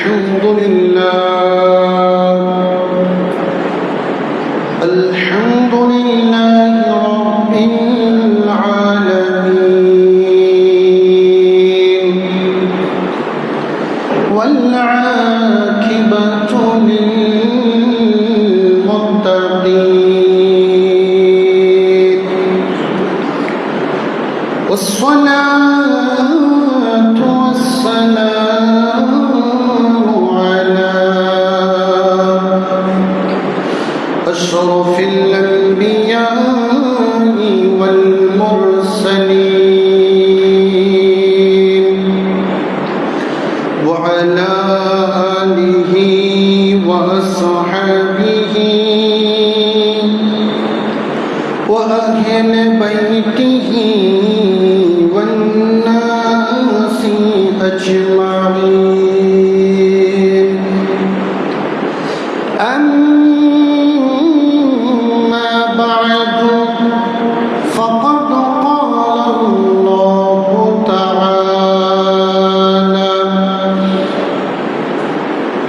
الحمد لله رب العالمين والعاقبة للمتقين والصلاة والسلام على أشرف الأنبياء والمرسلين وعلى آله وأصحابه وأهل بيته والناس أجمعين. أما بعد فقد قال الله تعالى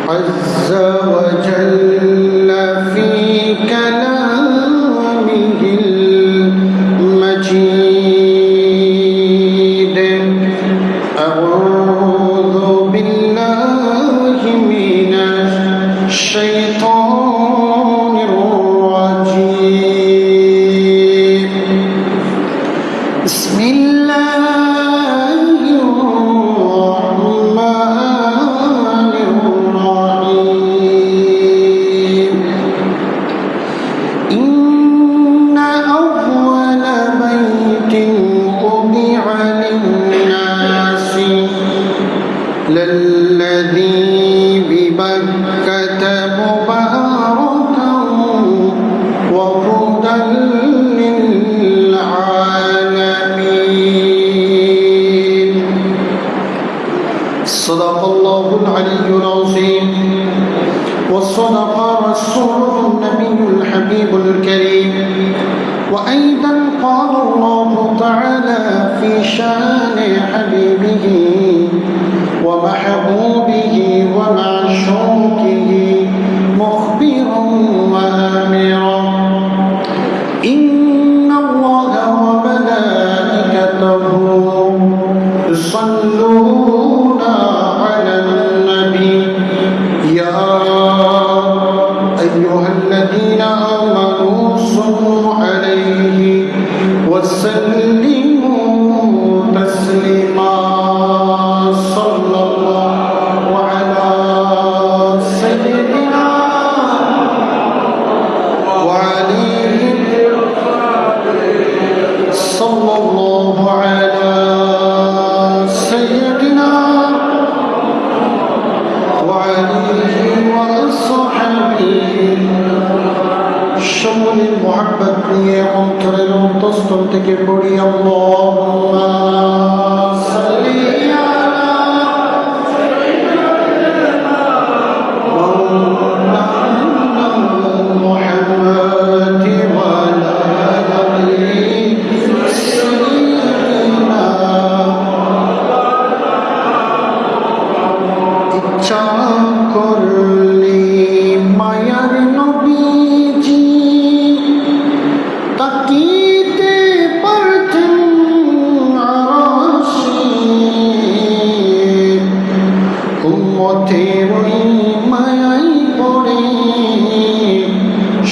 عز وجل في كلامه المجيد: أعوذ بالله من الشيطان الرجيم. بسم الله الرحمن الرحيم. إن أول بيت وضع للناس للذي ببكة مباركا وهدى للعالمين. صدق الله العلي العظيم وصدق رسوله النبي الحبيب الكريم. وأيضا قال الله تعالى في شان حبيبه ومحبوبه ومعشوقه مخبرا وآمرا: إن الله وملائكته يصلون على النبي يا أيها الذين آمنوا صلوا عليه وسلموا تسليما. صلى الله على سيدنا وعليه صلى الله على سيدنا وعليه وأصحابه شمل المحبت নিয়ে অন্তরের অন্তঃস্থল থেকে পড়ি: আল্লাহুম্মা সাল্লি আলা সাইয়্যিদিনা মুহাম্মাদ ওয়া আলা আলি সাইয়্যিদিনা। ইচ্ছা করলে মায়ার নবীজি তাকিতে পারতেন আরশে, উম্মতের ওই মায়ায় পড়ে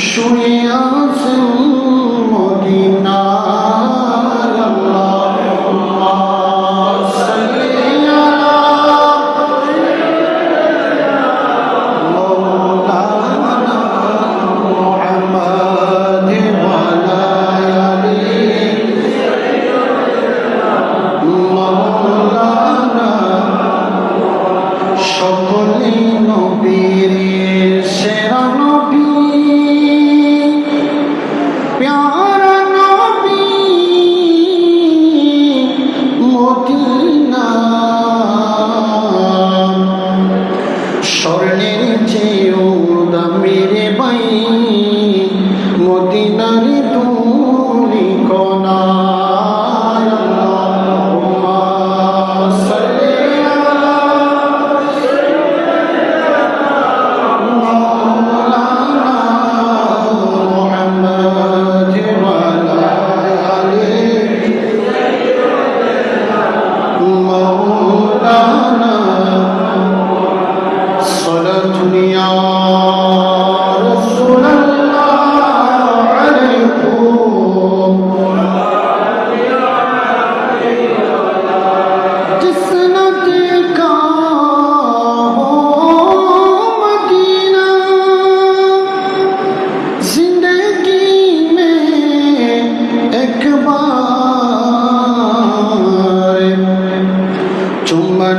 শুয়ে আছেন মদিনায়। আল্লাহুম্মা সাল্লি আলা মাওলানা মুহাম্মাদ ওয়া আলা আলি মাওলানা। সকলে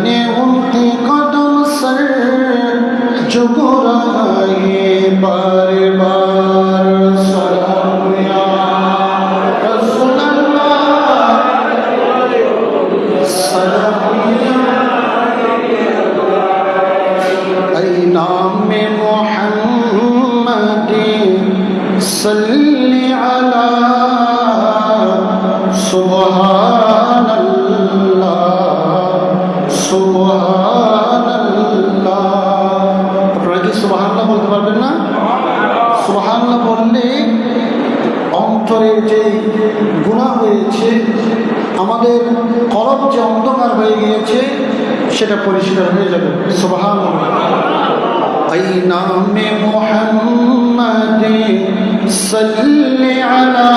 मैंने उनके कदम सर झुकाए बार बार सलाम या रसूल अल्लाह सलाम ऐ नाम मोहम्मद सल्ली अला सुभान अल्लाह सुभान अल्लाह। আপনারা কি সুবহানাল্লাহ বলতে পারবেন না? সুবহানাল্লাহ বললে অন্তরের যে গুনাহ হয়েছে, আমাদের কলব যে অন্ধকার হয়ে গিয়েছে সেটা পরিষ্কার হয়ে যাবে। সুবহানাল্লাহ। ऐ नाम मोहम्मद सल्ली अला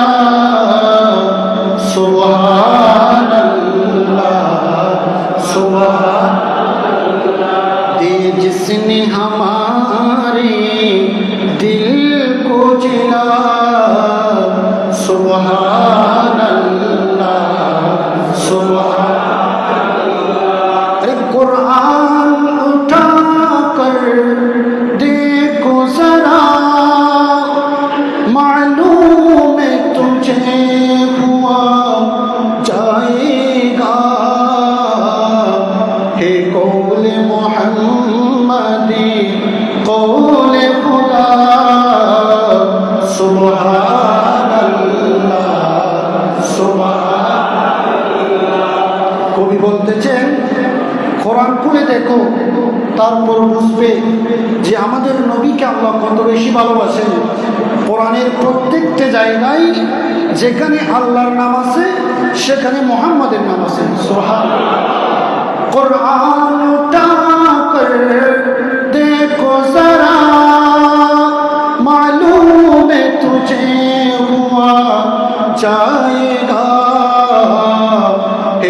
सुभान अल्लाह सुभान दे जिसने हमारे दिल को जिला सुभान अल्लाह सुभान अरे कुरान उठा कर देखो जरा मालूम है तुझे हुआ जाएगा हे कौल मोहम्मदी कौल खुदा सुभान अल्लाह सुभान। কবি বলতেছেন কোরআন পড়ে দেখো, তারপর বুঝবে যে আমাদের নবীকে আল্লাহ কত বেশি ভালোবাসেন। কোরআনের প্রত্যেকটা জায়গায় যেখানে আল্লাহর নাম আছে সেখানে মুহাম্মাদের নাম আছে। সুবহানাল্লাহ। কোরআন উঠাকর দেখো জরা मालूम है तुझे हुआ जाएगा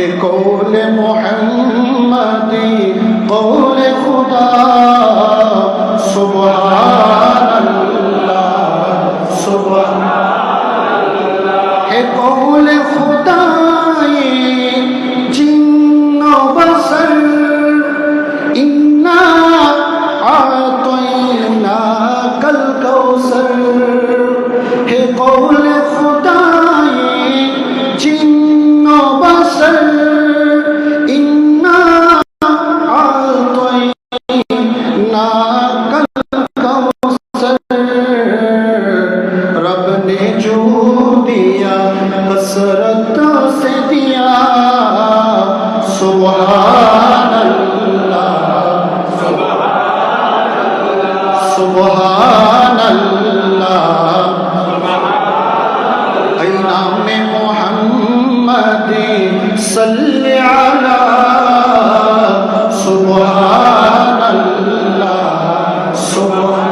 ए कौल मोहम्मदी कौल खुदा सुभान अल्लाह सुभान ए कौल खुदा जिन्नो बसर इन्ना आतैना कल कौसर हे कौल खुदाए जिन्नो बसर इन्ना आतैना कल कौसर। रब ने जो दिया कसरत से दिया सुभान अल्लाह सुभान अल्लाह। ऐ नाम मोहम्मद सल्ली अला सुभान अल्लाह सुभान।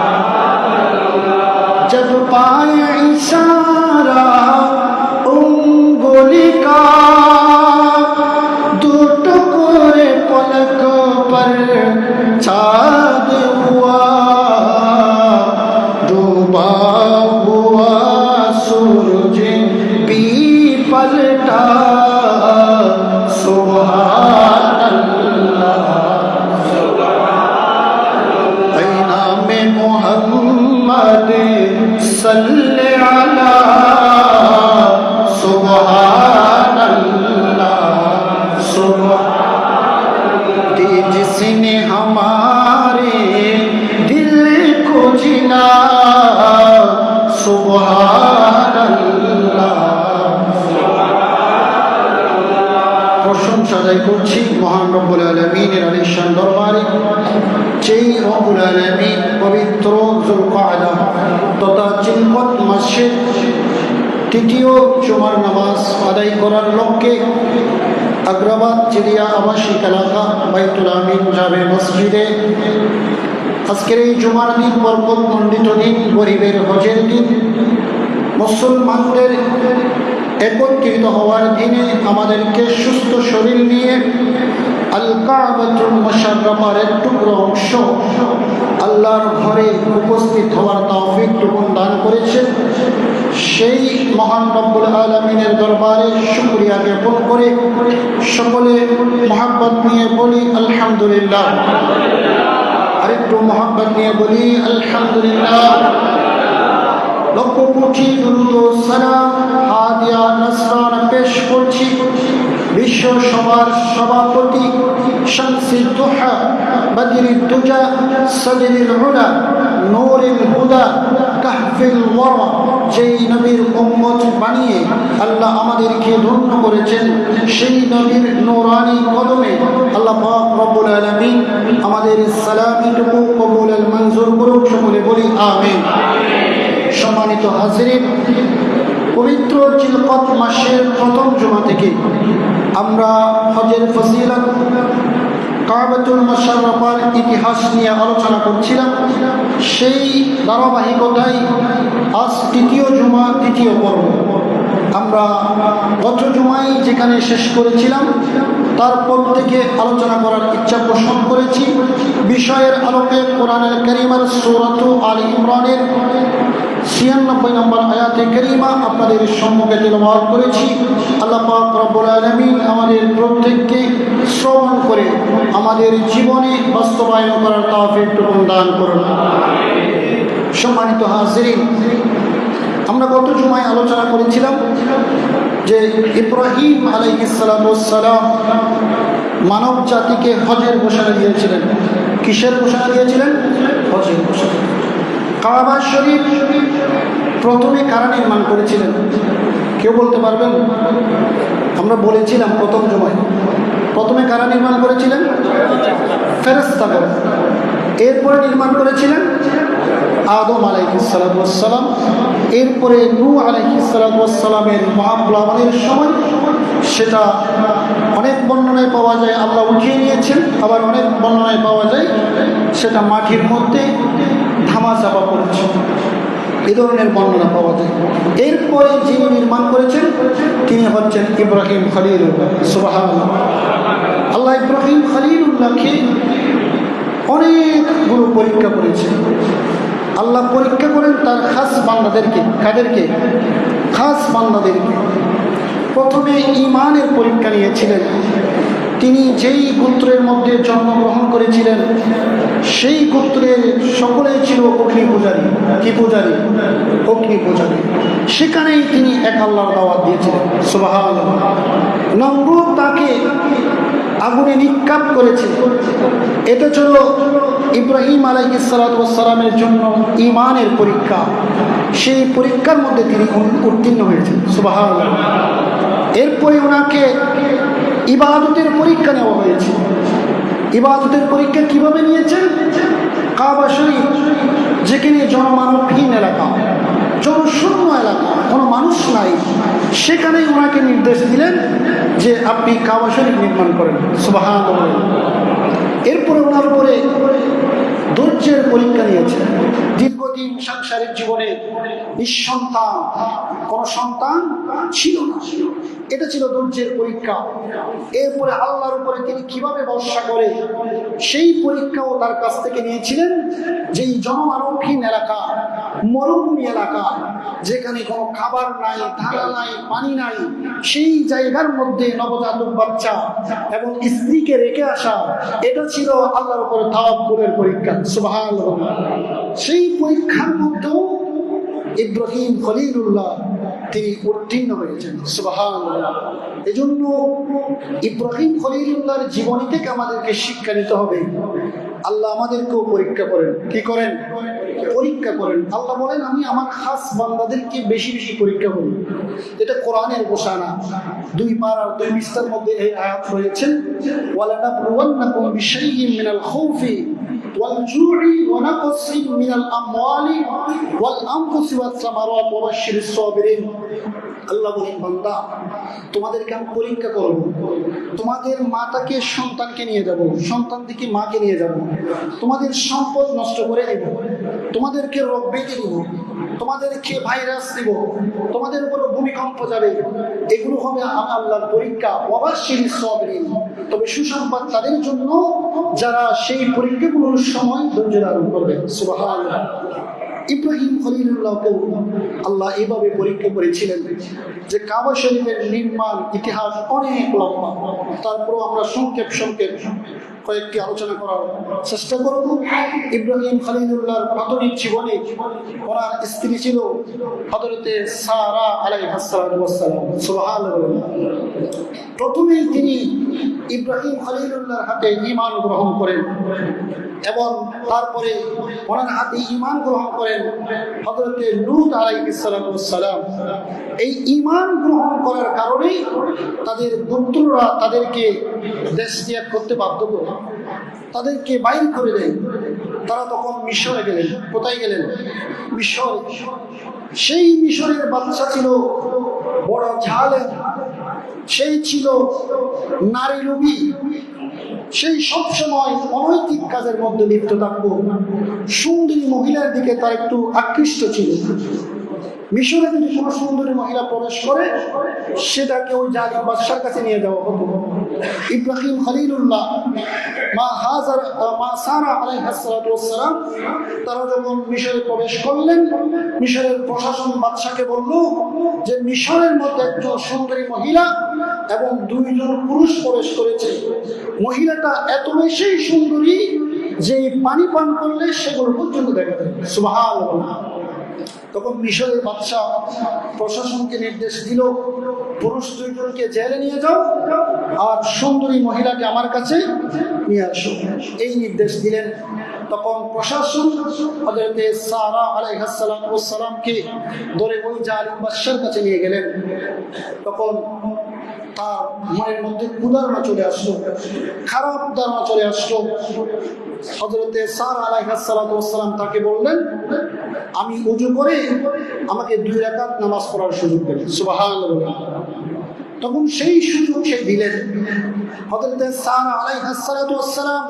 जब पाए इशारा उंगली का दो टुकड़े पलक पर चाँद हुआ डूबा हुआ सूरज भी पलटा सुभान अल्लाह। ऐ नाम मोहम्मद सल्ली अला सुभान अल्लाह सुभान। जिसने हमारे दिल को जिला सुभान अल्लाह। প্রশংসা আদায় করছি মহান রব্বুল আলামিনের আলিশান দরবারে, যেই রব্বুল আলামিন পবিত্র যুলকাদা তথা জিলকত মাসে তৃতীয় জুমার নামাজ আদায় করার লক্ষ্যে আগ্রাবাদ চিড়িয়া আবাসিক এলাকা বাইতুল আমিন জামে মসজিদে আজকের এই জুমার দিন বরকত মণ্ডিত দিন, গরিবের হজের দিন, মুসলমানদের একত্রিত হওয়ার দিনে আমাদেরকে সুস্থ শরীর নিয়ে আল কাবাতুল মুশাররফার এক টুকরো অংশ আল্লাহর ঘরে উপস্থিত হওয়ার তৌফিক দান করেছেন। সেই মহান রব্বুল আলামিনের দরবারে শুকরিয়া জ্ঞাপন করে সকলে মহব্বত নিয়ে বলি আলহামদুলিল্লাহ। আরেকটু মহব্বত নিয়ে বলি আলহামদুলিল্লাহ। লক্ষ কোটি দুরূদ ও সালাম হাদিয়া নাসরানা পেশ করছি বিশ্ব সবার সভাপতি শামসুদ দুহা বদরুদ দুজা সদরুল উলা নূরুল হুদা কাহফুল ওয়ারা, যেই নবীর উম্মত বানিয়ে আল্লাহ আমাদেরকে ধন্য করেছেন, সেই নবীর নূরানি কদমে আল্লাহ পাক রব্বুল আলামিন আমাদের সালামটুকু কবুল আল মঞ্জুর করুন। সকলে বলি আমিন। সম্মানিত হাজিরিন, পবিত্র জিলকদ মাসের প্রথম জুমা থেকে আমরা হজের ফজিলত, কাবাতুল মুশাররফার ইতিহাস নিয়ে আলোচনা করছিলাম। সেই ধারাবাহিকতায় আজ তৃতীয় জুমা, তৃতীয় পর্ব। আমরা গত জুমায় যেখানে শেষ করেছিলাম তারপর থেকে আলোচনা করার ইচ্ছা পোষণ করেছি। বিষয়ের আলোকে কোরআনুল কারীমের সূরাত আলে ইমরানের ৯৬ নম্বর আয়াতে কারিমা আপনাদের সম্মুখে তেলাওয়াত করেছি। আল্লাহ পাক রব্বুল আলামিন আমাদের প্রত্যেককে শ্রবণ করে আমাদের জীবনে বাস্তবায়ন করার তৌফিক দান করুন। সম্মানিত হাজিরিন, আমরা গত জুমায় আলোচনা করেছিলাম যে ইব্রাহিম আলাইহিস সালাম মানব জাতিকে হজের ঘোষণা দিয়েছিলেন। কিসের ঘোষণা দিয়েছিলেন? হজের ঘোষণা। কাবা শরীফ প্রথমে কারা নির্মাণ করেছিলেন? কেউ বলতে পারবেন? আমরা বলেছিলাম প্রথম জুমায়, প্রথমে কারা নির্মাণ করেছিলেন? ফেরেশতাগণ। এরপরে নির্মাণ করেছিলেন আদম আলাইহিস সালাম। এরপরে নূহ আলাইহিস সালামের মহাপ্লাবনের সময়, সেটা অনেক বর্ণনায় পাওয়া যায় আল্লাহ উঠিয়ে নিয়েছেন, আবার অনেক বর্ণনায় পাওয়া যায় সেটা মাটির মধ্যে ধামাচাপা পড়েছে। এই ধরনের বর্ণনা পাওয়া যায়। এরপরে যিনি নির্মাণ করেছেন তিনি হচ্ছেন ইব্রাহিম খলিলুল্লাহ। সুবহানাল্লাহ। আল্লাহ ইব্রাহিম খলিলুল্লাহকে অনেকগুলো পরীক্ষা করেছেন। আল্লাহ পরীক্ষা করেন তার খাস বান্দাদেরকে। কাদেরকে? খাস বান্দাদেরকে। প্রথমে ঈমানের পরীক্ষা নিয়েছিলেন। তিনি যেই গোত্রের মধ্যে জন্মগ্রহণ করেছিলেন সেই গোত্রের সকলেই ছিল অগ্নি পূজারী। কি পূজারী? অগ্নি পূজারী। সেখানেই তিনি এক আল্লাহর দাওয়াত দিয়েছিলেন। সুবহানাল্লাহ। নমরুদ তাকে আগুনে নিক্ষেপ করেছে। এটা ছিল ইব্রাহিম আলাইহিস সালামের জন্য ঈমানের পরীক্ষা। সেই পরীক্ষার মধ্যে তিনি উত্তীর্ণ হয়েছেন। সুবহানাল্লাহ। এরপরে ওনাকে ইবাদতের পরীক্ষা নেওয়া হয়েছে। ইবাদতের পরীক্ষা কিভাবে নিয়েছেন? কাবা শরীফ যেখানে জনমানবহীন এলাকা, জনশূন্য এলাকা, কোনো মানুষ নাই, সেখানেই ওনাকে নির্দেশ দিলেন যে আপনি কাবা শরীফ নির্মাণ করেন। সুবহানাল্লাহ। এরপরে ওনার উপরে ধৈর্যের পরীক্ষা নিয়েছেন। দীর্ঘদিন সাংসারিক জীবনে নিঃসন্তান, কোন সন্তান ছিল না। এটা ছিল ধৈর্যের পরীক্ষা। এরপরে আল্লাহর উপরে তিনি কিভাবে ভরসা করে সেই পরীক্ষাও তার কাছ থেকে নিয়েছিলেন। যেই জনমানবহীন এলাকা, মরুভূমি এলাকা, যেখানে কোনো খাবার নাই, ধারা নাই, পানি নাই, সেই জায়গার মধ্যে নবজাতক বাচ্চা এবং স্ত্রীকে রেখে আসা, এটা ছিল আল্লাহর উপরে তাওয়াক্কুলের পরীক্ষা। সুবহানাল্লাহ। সেই পরীক্ষার মধ্যেও ইব্রাহিম খলিলুল্লাহ তিনি উত্তীর্ণ হয়েছেন। সুবহানাল্লাহ। এজন্য ইব্রাহিম খলিলুল্লাহর জীবনী থেকে আমাদেরকে শিক্ষা নিতে হবে। আল্লাহ আমাদেরকেও পরীক্ষা করেন। কি করেন? পরীক্ষা করেন। আল্লাহ বলেন আমি আমার খাস বান্দাদেরকে বেশি বেশি পরীক্ষা করি। এটা কোরআনের ঘোষণা। 2 পারা 2 পৃষ্ঠার মধ্যে এই আয়াত রয়েছে। ওয়ালানাবলুওয়ান্নাকুম বিশাইইন মিনাল খাউফি والجوع ونقص من الأموال والأنفس والثمرات وبشر الصابرين। আল্লাহ বলেন বান্দা তোমাদেরকে আমি পরীক্ষা করব। তোমাদের মাতাকে সন্তানকে নিয়ে যাব, সন্তান থেকে মাকে নিয়ে যাব, তোমাদের সম্পদ নষ্ট করে দেব, তোমাদেরকে রোগ বেঁধে দেব, তোমাদেরকে ভাইরাস দেব, তোমাদের উপর ভূমিকম্প যাবে। এগুলো হবে আমি আল্লাহর পরীক্ষা। ওয়াবাশশির সাবিরিন। তবে সুসংবাদ তাদের জন্য যারা সেই পরীক্ষাগুলোর সময় ধৈর্য ধারণ করবে। সুবহানাল্লাহ। ইব্রাহিম খলিলুল্লাহকে আল্লাহ এইভাবে পরীক্ষা করেছিলেন যে কাবা শরীফের নির্মাণ ইতিহাস অনেক লম্বা, তারপরও আমরা সংক্ষেপ কয়েকটি আলোচনা করার চেষ্টা করব। ইব্রাহিম খলিলুল্লাহর প্রাথমিক জীবনে ওনার স্ত্রী ছিল হযরতে সারা আলাইহিস সালাম। সুবহানাল্লাহ। প্রথমেই তিনি ইব্রাহিম খলিলুল্লাহর হাতে ঈমান গ্রহণ করেন এবং তারপরে ওনার হাতে ঈমান গ্রহণ করেন হযরতে লূত আলাইহিস সালাম। এই ঈমান গ্রহণ করার কারণেই তাদের গোত্ররা তাদেরকে দেশ ত্যাগ করতে বাধ্য করে, তাদেরকে বাইর করে দেয়। তারা তখন মিশরে গেলেন। কোথায় গেলেন? মিশর। সেই মিশরের বাদশা ছিল বড় জালেম, সেই ছিল নারী লোভী, সেই সবসময় অনৈতিক কাজের মধ্যে লিপ্ত থাকতো। সুন্দরী মহিলার দিকে তার একটু আকৃষ্ট ছিল। মিশরে যদি কোনো সুন্দরী মহিলা প্রবেশ করে সেটাকে ওই জালিম বাদশার কাছে নিয়ে যাওয়া হতো। ইব্রাহিম খলিলুল্লাহ মা সারা আলাইহিস সালাম তারা যখন মিশরে প্রবেশ করলেন, মিশরের প্রশাসন বাদশাকে বলল যে মিশরের মধ্যে একজন সুন্দরী মহিলা এবং দুইজন পুরুষ প্রবেশ করেছে। মহিলাটা এত বেশি সুন্দরী যে পানি পান করলে সেগুলো পর্যন্ত দেখা যায়। সুবহানাল্লাহ। তখন মিশরের বাদশা প্রশাসনকে নির্দেশ দিল, পুরুষ দুইজনকে জেলে নিয়ে যাও আর সুন্দরী মহিলাকে আমার কাছে নিয়ে আসো। এই নির্দেশ দিলেন। তখন প্রশাসন হযরতে সারা আলাইহিস সালামকে ধরে ওই জালিম বাদশার কাছে নিয়ে গেলেন। তখন তার মনের মধ্যে কুধারণা চলে আসলো, খারাপ ধারণা চলে আসলো। হযরতে সারা আলাইহিস সালাম তাকে বললেন, আমি ওযু করে আমাকে 2 রাকাত নামাজ পড়ার সুযোগ দেন। সুবহানাল্লাহ। তখন সেই সুযোগ সে দিলেন। হযরতে সারা আলাইহিস সালাম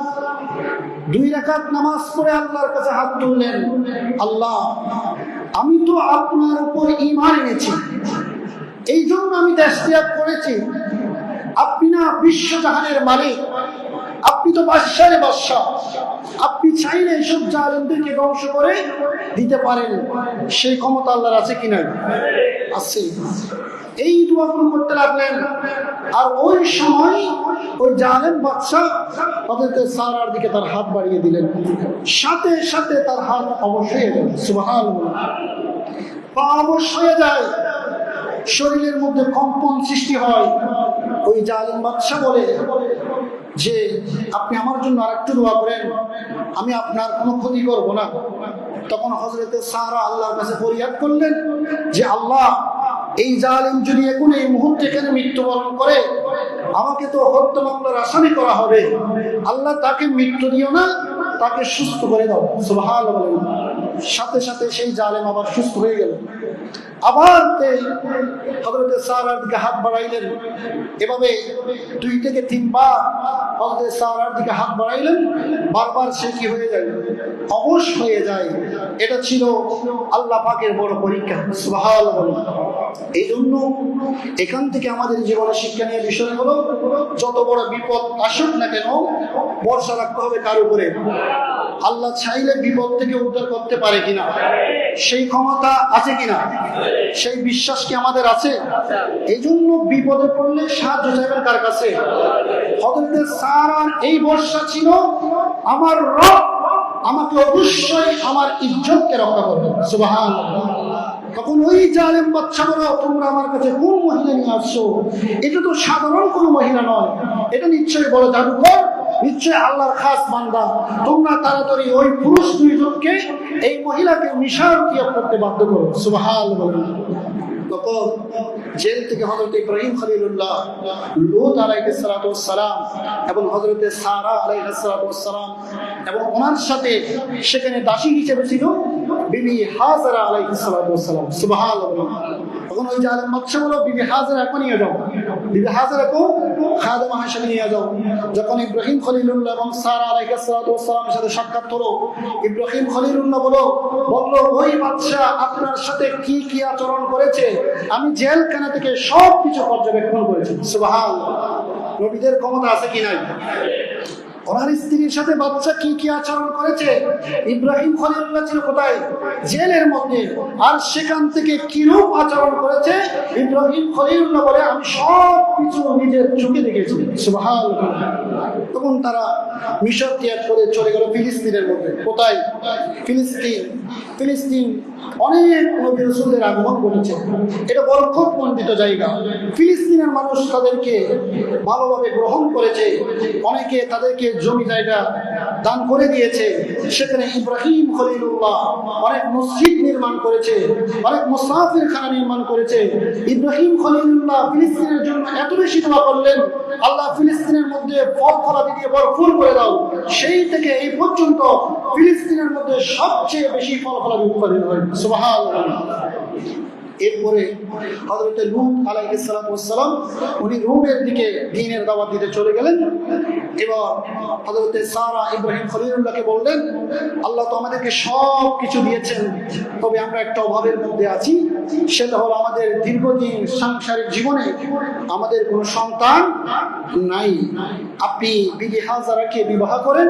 2 রাকাত নামাজ পড়ে আল্লাহর কাছে হাত তুললেন, আল্লাহ আমি তো আপনার উপর ঈমান এনেছি, এই জন্য আমি দেশ ত্যাগ করেছি। আপনি না বিশ্বজাহানের মালিক, আপনি তো বাদশাহে বাদশা, আপনি চাইলে এসব জালেমদেরকে ধ্বংস করে দিতে পারেন। সেই ক্ষমতা আল্লাহর আছে কিনা? আছে। এই দোয়া করতে লাগলেন। আর ওই সময় ওই জালেম বাদশা হযরতে সারার দিকে তার হাত বাড়িয়ে দিলেন, সাথে সাথে তার হাত অবশ হয়ে গেল। সুবহানাল্লাহ। পা অবশ হয়ে যায়, শরীরের মধ্যে কম্পন সৃষ্টি হয়। ওই জালিম বাদশা বলে যে আপনি আমার জন্য আরেকটু দোয়া করেন, আমি আপনার কোনো ক্ষতি করব না। তখন হযরতে সারা আল্লাহর কাছে ফরিয়াদ করলেন যে আল্লাহ এই জালিম যদি এখন এই মুহূর্তে এখানে মৃত্যুবরণ করে আমাকে তো হত্যা মামলার আসামি করা হবে। আল্লাহ তাকে মৃত্যু দিও না, তাকে সুস্থ করে দাও। সুবহানাল্লাহ। সাথে সাথে সেই জালেম আবার সুস্থ হয়ে গেল। আবার হযরতে সারার দিকে হাত বাড়াইলেন। এভাবে 2 থেকে 3 বার হযরতে সারার দিকে হাত বাড়াইলেন। বারবার সে কি হয়ে যায়? অবশ হয়ে যায়। এটা ছিল আল্লাহ পাকের বড় পরীক্ষা। সুবহানাল্লাহ। এই জন্য এখান থেকে আমাদের জীবনে শিক্ষা নিয়ে বিষয় হলো, যত বড় বিপদ আসুক না কেন ভরসা রাখতে হবে কার উপরে? আল্লাহ চাইলে বিপদ থেকে উদ্ধার করতে পারে কিনা, সেই ক্ষমতা আছে কিনা, সেই বিশ্বাস কি আমাদের আছে? এই জন্য বিপদে পড়লে সাহায্য চাইবেন কার কাছে? হযরতে সারার এই ভরসা ছিল, আমার রব আমাকে অবশ্যই আমার ইজ্জতকে রক্ষা করবে। সুবহানাল্লাহ। তখন ওই জালেম বাদশা বলে, তোমরা আমার কাছে কোন মহিলা নিয়ে আসছো? এটা তো সাধারণ কোন মহিলা নয়, এটা নিশ্চয়ই বড় জাদুকর, নিশ্চয়ই আল্লাহর খাস বান্দা। তোমরা তাড়াতাড়ি ওই পুরুষ 2 জনকে এই মহিলাকে মিশর ত্যাগ করতে বাধ্য করো। সুবহানাল্লাহ। তখন জেল থেকে হযরত ইব্রাহিম খলিলুল্লাহ, লূত আলাইহিস সালাম এবং হযরতে সারা আলাইহিস সালাম এবং ওনার সাথে সেখানে দাসী হিসেবে ছিল বিবি হাজরা আলাইহিস সালাম। সুবহানাল্লাহ। তখন ওই জালেম বাদশা বলল, বিবি হাজরাকে নিয়ে যাও, বিবি হাজরাকে খাদেমা হিসেবে নিয়ে যাও। যখন ইব্রাহিম খলিলুল্লাহ এবং সারা আলাইহিস সালামের সাথে সাক্ষাৎ হলো, ইব্রাহিম খলিলুল্লাহ বলল, ওই বাদশা আপনার সাথে কি কি আচরণ করেছে আমি জেলখানা থেকে সব কিছু পর্যবেক্ষণ করেছি। সুবহানাল্লাহ। নবীদের ক্ষমতা আছে কি নাই? ওনার স্ত্রীর সাথে বাচ্চা কি কি আচরণ করেছে। ইব্রাহিম খলিলুল্লাহ ছিল কোথায়? জেলের মধ্যে। আর সেখান থেকে কিরূপ আচরণ করেছে ইব্রাহিম খলিলুল্লাহ বলে আমি সব কিছু নিজের চোখে দেখেছি। সুবহানাল্লাহ। তখন তারা মিশর ত্যাগ করে চলে গেল ফিলিস্তিনের মধ্যে। কোথায়? ফিলিস্তিন অনেক নবী রাসূলদের আগমন করেছে। এটা বরকতমণ্ডিত জায়গা। ফিলিস্তিনের মানুষ তাদেরকে ভালোভাবে গ্রহণ করেছে। অনেকে তাদেরকে জমি জায়গা দান করে দিয়েছে। সেখানে ইব্রাহিম খলিলুল্লাহ অনেক মসজিদ নির্মাণ করেছে, অনেক মুসাফিরখানা নির্মাণ করেছে। ইব্রাহিম খলিলুল্লাহ ফিলিস্তিনের জন্য এত বেশি দোয়া করলেন, আল্লাহ ফিলিস্তিনের মধ্যে ফল ফলাদি দিয়ে ভরপুর করে দাও। সেই থেকে এই পর্যন্ত ফিলিস্তিনের মধ্যে সবচেয়ে বেশি ফল ফলাদি উৎপাদন হয়। সুবহানাল্লাহ। এরপরে হযরত লূত আলাইহিস সালাম উনি রুমের দিকে দ্বীনের দাওয়াত দিতে চলে গেলেন। এবার হযরত সারা ইব্রাহিম খলিলুল্লাহকে বললেন, আল্লাহ তো আমাদেরকে সব কিছু দিয়েছেন, তবে আমরা একটা অভাবের মধ্যে আছি। সেটা হলো আমাদের দীর্ঘদিন সাংসারিক জীবনে আমাদের কোনো সন্তান নাই। আপনি বিবি হাজারাকে বিবাহ করেন,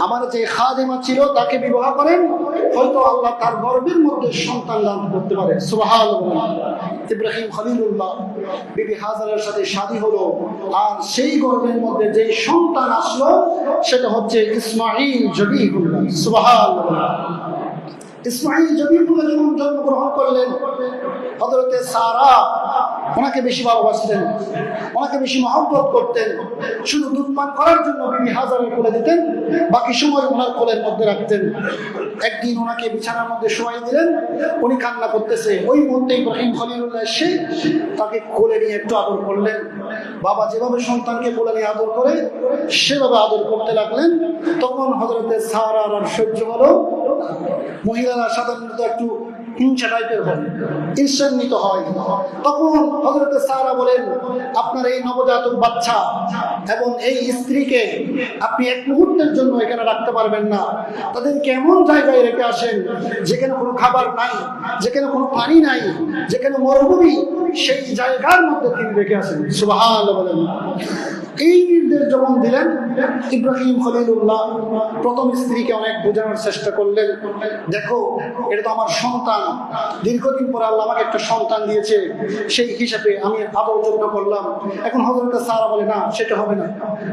আমার যে খাদেমা ছিল তাকে বিবাহ করেন, হয়তো আল্লাহ তার গর্ভের মধ্যে সন্তান দান করতে পারে। সুবহানাল্লাহ। ইব্রাহিম খলিলুল্লাহ বিবি হাজারার সাথে শাদী হলো, আর সেই গর্ভের মধ্যে যে সন্তান আসলো সেটা হচ্ছে ইসমাঈল জবিহুল্লাহ। সুবহানাল্লাহ। ইসমাঈল জবিহুল্লাহ যখন জন্মগ্রহণ করলেন, হযরত সারা ওনাকে বেশি ভালোবাসতেন, ওনাকে বেশি মহব্বত করতেন। শুধু দুধ পান করার জন্য বিবি হাজারের কোলে দিতেন, বাকি সময় ওনার কোলের মধ্যে রাখতেন। একদিন ওনাকে বিছানার মধ্যে শোয়াই দিলেন, উনি কান্না করতেছে। ওই মুহূর্তে ইব্রাহিম খলিলুল্লাহ এসে তাকে কোলে নিয়ে একটু আদর করলেন। বাবা যেভাবে সন্তানকে কোলে নিয়ে আদর করে সেভাবে আদর করতে লাগলেন। তখন হযরত সারার আর সহ্য হলো। মহিলারা সাধারণত একটু হিংসা টাইপের হয়, ঈর্ষান্বিত হয়। তখন হযরত সারা বলেন, আপনার এই নবজাতক বাচ্চা এবং এই স্ত্রীকে আপনি এক মুহূর্তের জন্য এখানে রাখতে পারবেন না। তাদেরকে এমন জায়গায় রেখে আসেন যেখানে কোনো খাবার নাই, যেখানে কোনো পানি নাই, যেখানে মরুভূমি, সেই জায়গার মধ্যে তিনি রেখে আসেন। সুবহানাল্লাহ বলেন। এই নির্দেশ যখন দিলেন, ইব্রাহিম খলিলুল্লাহ প্রথম স্ত্রীকে অনেক বোঝানোর চেষ্টা করলেন, দেখো এটা তো আমার সন্তান, দীর্ঘদিন পরে আল্লাহ আমাকে একটা সন্তান দিয়েছে, সেই হিসাবে আমি আদর যত্ন করলাম। এখন হযরত সারা বলে, না সেটা হবে না,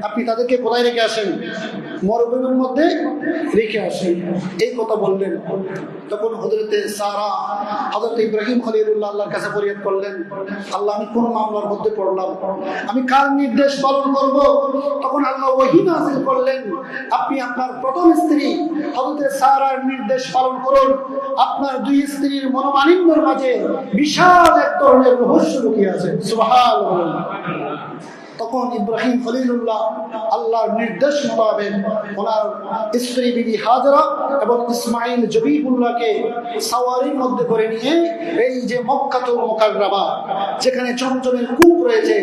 আপনি তাদেরকে কোথায় রেখে আসেন? মরুভূমির মধ্যে রেখে আসেন। এই কথা বললেন। তখন হযরত সারা হযরত ইব্রাহিম খলিলুল্লাহ আল্লাহর কাছে ফরিয়াদ করলেন, আল্লাহ আমি কোন মামলার মধ্যে পড়লাম, আমি কার নির্দেশ পালন করব? তখন আল্লাহ ওহী নাযিল করলেন, আপনি আপনার প্রথম স্ত্রী হযরত সারার নির্দেশ পালন করুন। আপনার দুই স্ত্রীর মনোমালিন্যের মাঝে বিশাল এক ধরনের রহস্য লুকিয়ে আছে। সুবহানাল্লাহ। তখন ইব্রাহিম খলিলুল্লাহ আল্লাহর নির্দেশ মোতাবেক ওনার স্ত্রী বিবি হাজরা এবং ইসমাঈল জবিহুল্লাহকে সাওয়ারির মধ্যে করে নিয়ে এই যে মক্কাতুল মুকাররমা, যেখানে চমচমের কূপ রয়েছে,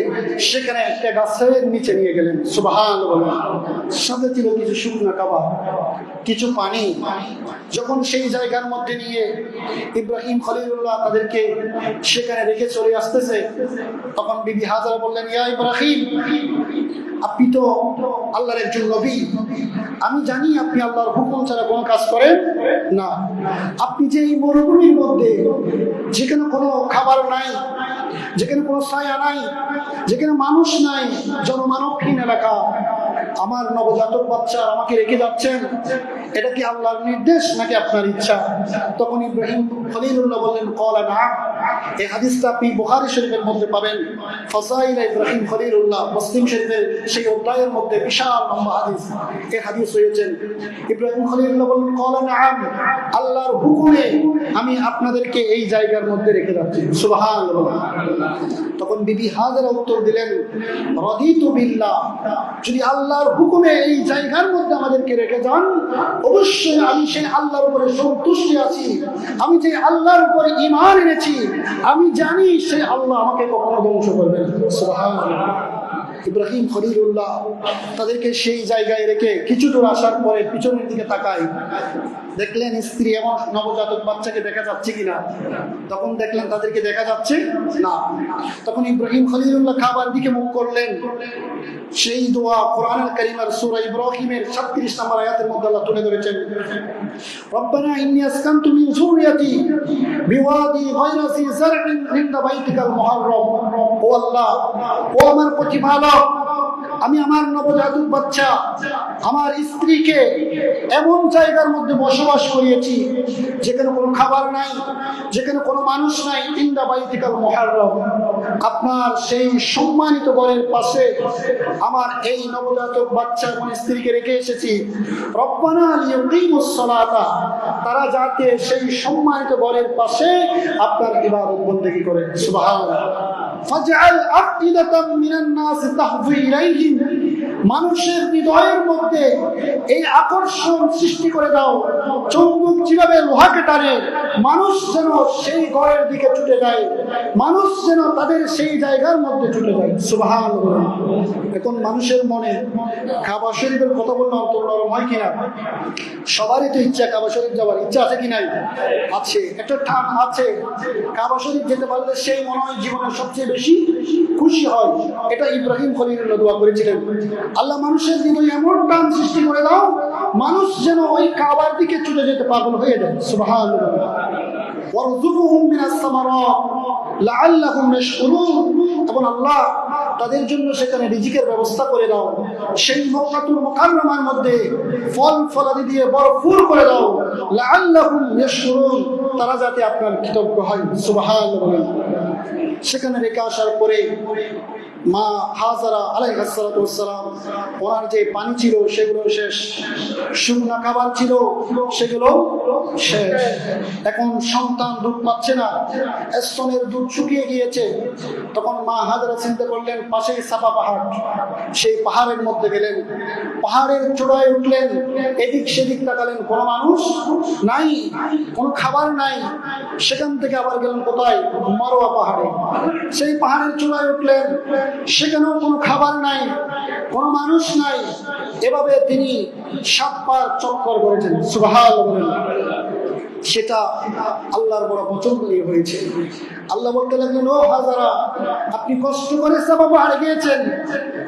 সেখানে একটা গাছের নিচে নিয়ে গেলেন। সুবহানাল্লাহ। সাথে ছিল কিছু শুকনো খাবার, কিছু পানি। যখন সেই জায়গার মধ্যে নিয়ে ইব্রাহিম খলিলুল্লাহ তাদেরকে সেখানে রেখে চলে আসতেছে, তখন বিবি হাজরা বললেন, ইয়া ইব্রাহিম, আপনি তো আল্লাহর একজন নবী, আমি জানি আপনি আল্লাহর হুকুম ছাড়া কোনো কাজ করেন না। আপনি যে এই মরুভূমির মধ্যে, যেখানে কোনো খাবার নাই, যেখানে কোনো ছায়া নাই, যেখানে মানুষ নাই, জনমানবহীন এলাকা, আমার নবজাতক বাচ্চা আমাকে রেখে যাচ্ছেন, এটা কি আল্লাহর নির্দেশ নাকি আপনার ইচ্ছা? তখন ইব্রাহিম খলিলুল্লাহ বললেন, ক্বালা নাআম। এই হাদিসটা আপনি বুখারী শরীফের মধ্যে পাবেন, ফাযাইল ইব্রাহিম খলিলুল্লাহ, মুসলিম শরীফের সেই অধ্যায়ের মধ্যে বিশাল লম্বা হাদিস, এই হাদিস হয়েছে। ইব্রাহিম খলিলুল্লাহ বললেন, ক্বালা নাআম, আল্লাহর হুকুমে আমি আপনাদেরকে এই জায়গার মধ্যে রেখে যাচ্ছি। সুবহানাল্লাহ। তখন বিবি হাজরা উত্তর দিলেন, রাদিতু বিল্লাহ, যদি আল্লাহর হুকুমে এই জায়গার মধ্যে আমাদেরকে রেখে যান, অবশ্যই আমি সেই আল্লাহর উপরে সন্তুষ্টি আছি। আমি যে আল্লাহর উপরে ঈমান এনেছি, আমি জানি সেই আল্লাহ আমাকে কখনো ধ্বংস করবে না। সুবহানাল্লাহ। ইব্রাহিম খলিলুল্লাহ তাদেরকে সেই জায়গায় রেখে কিছু দূর আসার পরে পিছনের দিকে তাকায়, দেখলেন স্ত্রী এবং নবজাতক বাচ্চাকে দেখা যাচ্ছে কিনা? তখন দেখলেন তাদেরকে দেখা যাচ্ছে না। তখন ইব্রাহিম খলিলুল্লাহ কাবার দিকে মুখ করলেন। সেই দোয়া কোরআনুল কারীমের সূরা ইব্রাহিমের 36 নম্বর আয়াতের মধ্যে আল্লাহ তুলে ধরেছেন, রব্বানা ইন্নী আসকানতু মিন যুররিয়াতি বিওয়াদি গায়রি যি যারইন ইনদা বাইতিকাল মুহাররম। ও আল্লাহ, ও আমার প্রতিপালক, আমি আমার নবজাতক বাচ্চা, আমার স্ত্রীকে এমন জায়গার মধ্যে বসবাস করিয়েছি যেখানে কোনো খাবার নাই, যেখানে কোনো মানুষ নাই, ইনদা বাইতিকাল মুহাররম, আপনার সেই সম্মানিত ঘরের পাশে আমার এই নবজাতক বাচ্চা এবং স্ত্রীকে রেখে এসেছি। রব্বানা লিয়ুকিমুস সালাতা, তারা যাতে সেই সম্মানিত ঘরের পাশে আপনার ইবাদত বন্দেগী করে। সুবহানাল্লাহ। ফাজআল আফইদাতাম মিনান নাস তাহফি ইলাইহিম, মানুষের হৃদয়ের মধ্যে এই আকর্ষণ সৃষ্টি করে দাও, চৌম্বক যেভাবে লোহাকে টানে, মানুষ যেন সেই ঘরের দিকে ছুটে যায়, মানুষ যেন তাদের সেই জায়গার মধ্যে ছুটে যায়। সুবহানাল্লাহ। এখন মানুষের মনে কাবা শরীফের কথা বললে অন্তর নরম হয় কিনা? সবারই তো ইচ্ছা কাবা শরীফ যাওয়ার, ইচ্ছা আছে কি নাই? আছে, একটা টান আছে। কাবা শরীফ যেতে পারলে সেই মনে হয় জীবনের সবচেয়ে বেশি খুশি হয়। এটা ইব্রাহিম খলিলুল্লাহ দোয়া করেছিলেন, আল্লাহ মানুষের হৃদয়ে এমন টান সৃষ্টি করে দাও, মানুষ যেন ওই কাবার দিকে ছুটে যেতে পাগল হয়ে যায়। সুবহানাল্লাহ। ওয়ারযুকহুম মিনাস সামারাত লাআল্লাহুম ইয়াশকুরুন, এবং আল্লাহ তাদের জন্য সেখানে রিজিকের ব্যবস্থা করে দাও, সেই মক্কাতুল মুকাররমার মধ্যে ফল ফলাদি দিয়ে ভরপুর করে দাও, লাআল্লাহুম ইয়াশকুরুন, তারা যাতে আপনার কৃতজ্ঞ হয়। সুবহানাল্লাহ। সেখানে রেখে আসার পরে মা হাজারা আলাইহিস সালাতু ওয়াস সালাম, ওনার যে পানি ছিল সেগুলো শেষ, শুকনা খাবার ছিল সেগুলো শেষ। এখন সন্তান দুধ পাচ্ছে না, স্তনের দুধ শুকিয়ে গিয়েছে। তখন মা হাজারা চিন্তা করলেন পাশেই সাফা পাহাড়, সেই পাহাড়ের মধ্যে গেলেন, পাহাড়ের চূড়ায় উঠলেন, এদিক সেদিক তাকালেন, কোনো মানুষ নাই, কোনো খাবার নাই। সেখান থেকে আবার গেলেন কোথায়? মারোয়া পাহাড়ে। সেই পাহাড়ের চূড়ায় উঠলেন, সেখানেও কোনো খাবার নাই, কোনো মানুষ নাই। এভাবে তিনি 7 বার চক্কর করেছেন। সুবহানাল্লাহ। সেটা আল্লাহর বড় পছন্দনীয় হয়েছে। আল্লাহ বলতে লাগলেন, ও হাজারা, আপনি কষ্ট করে সাফা পাহাড়ে গিয়েছেন,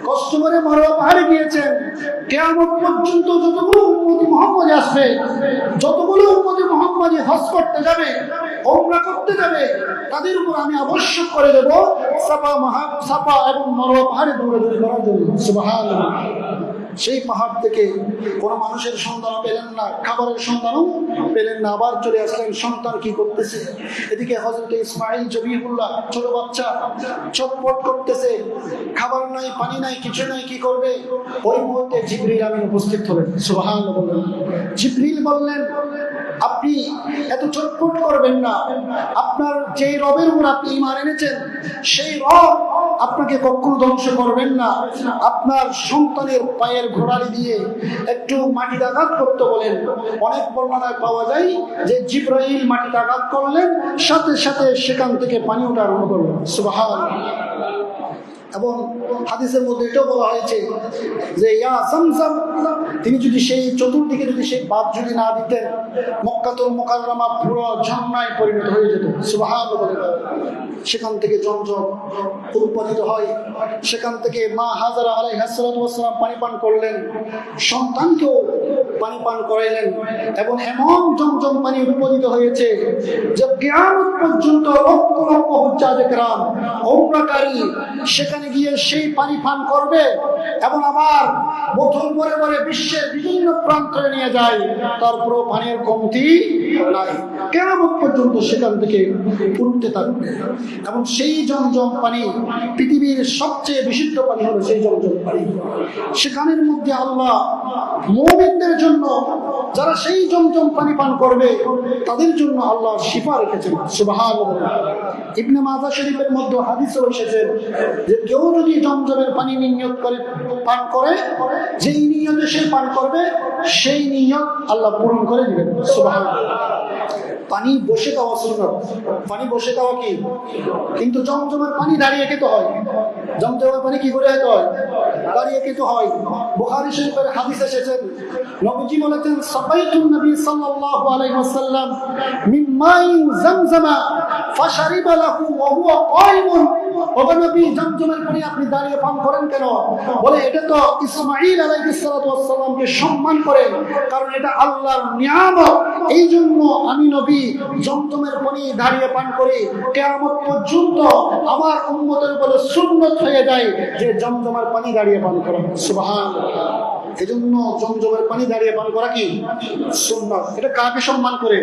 কষ্ট করে মারওয়া পাহাড়ে গিয়েছেন, কিয়ামত পর্যন্ত যতগুলো উম্মতি মুহাম্মদ আসবে, যতগুলো উম্মতি মুহাম্মদ হজ করতে যাবে, উমরা করতে যাবে, তাদের উপর আমি আবশ্যক করে দেব সাফা এবং মারওয়া পাহাড়ে দৌড়াদৌড়ি করার জন্য। সুবহানাল্লাহ। সেই পাহাড় থেকে কোনো মানুষের সন্ধান পেলেন না, খাবারের সন্ধানও পেলেন না। আবার চলে আসলেন, সন্তান কি করতেছে? এদিকে হযরত ইসমাঈল জবিহুল্লাহ, ছোট বাচ্চা, ছটফট করতেছে, খাবার নাই, পানি নাই, কিছু নাই, কি করবে? ওই মুহূর্তে জিবরিল আমিন উপস্থিত হলেন। সুবহানাল্লাহ। জিবরিল বললেন, আপনি এত ছটফট করবেন না, আপনার যে রবের উপর আপনি ঈমান এনেছেন সেই রব আপনাকে কখনো ধ্বংস করবেন না। আপনার সন্তানের পায়ের ঘোড়ালি দিয়ে একটু মাটিতে আঘাত করতে বলেন। অনেক বর্ণনায় পাওয়া যায় যে জিবরাইল মাটিতে আঘাত করলেন, সাথে সাথে সেখান থেকে পানি ওঠা আরম্ভ করলেন। সুবহানাল্লাহ। এবং হাদিসের মধ্যে এটাও বলা হয়েছে যে ইয়া জামজাম, তিনি যদি সেই চতুর্দিকে যদি সেই বাঁধ যদি না দিতেন, মক্কাতুল মুকাররমা পুরো ঝর্ণায় পরিণত হয়ে যেত। সুবহানাল্লাহ। সেখান থেকে জমজম উৎপাদিত হয়। সেখান থেকে মা হাজারা আলাইহিস সালাতু ওয়াস সালাম পানি পান করলেন, সন্তানকেও পানি পান করাইলেন, এবং এমন জমজম পানি উৎপাদিত হয়েছে যে কিয়ামত পর্যন্ত লক্ষ লক্ষ হুজ্জাজে কেরাম, উমরাকারী সেখানে গিয়ে সেই পানি পান করবে এবং আবার বোতল ভরে ভরে বিশ্বের বিভিন্ন প্রান্তে নিয়ে যায়, তারপরও পানির কমতি নাই, কিয়ামত পর্যন্ত সেখান থেকে উঠতে থাকবে। এবং সেই জমজম পানি পৃথিবীর সবচেয়ে বিশুদ্ধ পানি হলো সেই জমজম পানি। সেখানের মধ্যে আল্লাহ মুমিনদের জন্য, যারা সেই জমজম পানি পান করবে, তাদের জন্য আল্লাহ শিফা রেখেছেন। সুবহানাল্লাহ। ইবনে মাজাহ শরীফের মধ্যে হাদিসে এসেছে যে কেউ যদি জমজমের পানি নিয়ত করে পান করে, যেই নিয়তে সে পান করবে সেই নিয়ত আল্লাহ পূরণ করে দিবেন। সুবহানাল্লাহ। পানি বসে খাওয়া সুন্নাত, পানি বসে খাওয়া কি? কিন্তু জমজমের পানি দাঁড়িয়ে খেতে হয়। জমজমের পানি কি করে খেতে হয়? দাঁড়িয়ে খেতে হয়। বুখারী শরীফের হাদিস এসেছেন, নবীজি বলেছেন সাকাইতুন নবী সাল্লাল্লাহু আলাইহি ওয়াসাল্লাম মিন মাইন জামজামা ফাশারিবা লাহু ওয়া হুয়া কায়িমুন। ও নবী, জমজমের পানি আপনি দাঁড়িয়ে পান করেন কেন? বলে এটা তো ইসমাঈল আলাইহিস সালাতু ওয়াস সালামকে সম্মান করে, কারণ এটা আল্লাহর নিয়ামত। এই জন্য আমি নবী জমজমের পানি দাঁড়িয়ে পান করি। কিয়ামত পর্যন্ত আমার উম্মতের উপরে সুন্নাত হয়ে যায় যে জমজমের পানি দাঁড়িয়ে পান করা। সুবহানাল্লাহ। এজন্য জমজমের পানি দাঁড়িয়ে পান করা কি সুন্নাত। এটা কাকে সম্মান করে?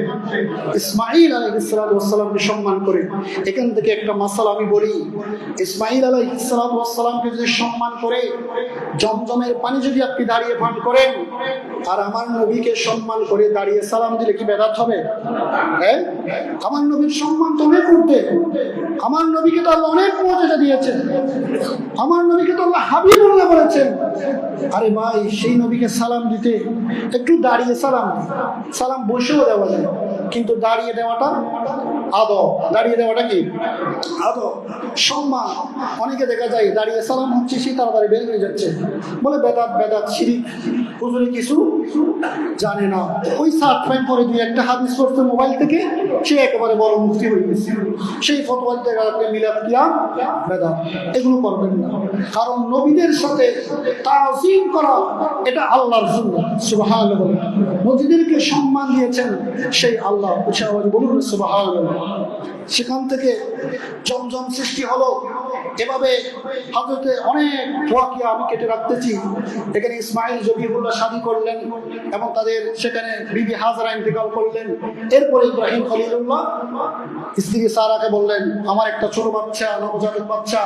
ইসমাঈল আলাইহিস সালাতু ওয়াস সালামকে সম্মান করে। এখান থেকে একটা মাসালা আমি বলি, ইসমাঈল আলাইহিস সালাতু ওয়াস সালামকে যদি সম্মান করে জমজমের পানি যদি আপনি দাঁড়িয়ে পান করেন, আর আমার নবীকে সম্মান করে দাঁড়িয়ে সালাম দিলে কি বেদাত হবে? হ্যাঁ, আমার নবীর সম্মান তো অনেক করতে, আমার নবীকে তো আল্লাহ অনেক মর্যাদা দিয়েছেন, আমার নবীকে তো আল্লাহ হাবিবুল্লাহ বলেছেন। আরে ভাই, সেই নবীকে সালাম দিতে একটু দাঁড়িয়ে সালাম, সালাম বসেও দেওয়া যায়, কিন্তু দাঁড়িয়ে দেওয়াটা আদব। দাঁড়িয়ে দেওয়াটা কি আদব, সম্মান। অনেকে দেখা যায় দাঁড়িয়ে সালাম হচ্ছে, সে তাড়াতাড়ি বের হয়ে যাচ্ছে, বলে বেদাত বেদাত শিরিক, হুজুরে কিছু জানে না। ওই সাত টাইম পরে দুই একটা হাদিস পড়তে মোবাইল থেকে, সে একেবারে বড় মুফতি হয়ে গেছে। সেই ফতোয়া দিতে গেলে মিলাদ কিয়াম বেদাত, এগুলো করবেন না। কারণ নবীদের সাথে তাজিম করা এটা আল্লাহর সুন্নাত। সুবহানাল্লাহ। নবীদেরকে সম্মান দিয়েছেন সেই আল্লাহ, উচ্চ আওয়াজে বলুন সুবহানাল্লাহ। সেখান থেকে জমজম সৃষ্টি হলো। এভাবে হযরতে অনেক ওয়াকিয়া আমি কেটে রাখতেছি। এখানে ইসমাঈল জবিহুল্লাহ শাদী করলেন এবং তাদের সেখানে বিবি হাজরা ইন্তেকাল করলেন। এরপরে ইব্রাহিম খলিলুল্লাহ স্ত্রী সারাকে বললেন, আমার একটা ছোট বাচ্চা, নবজাতক বাচ্চা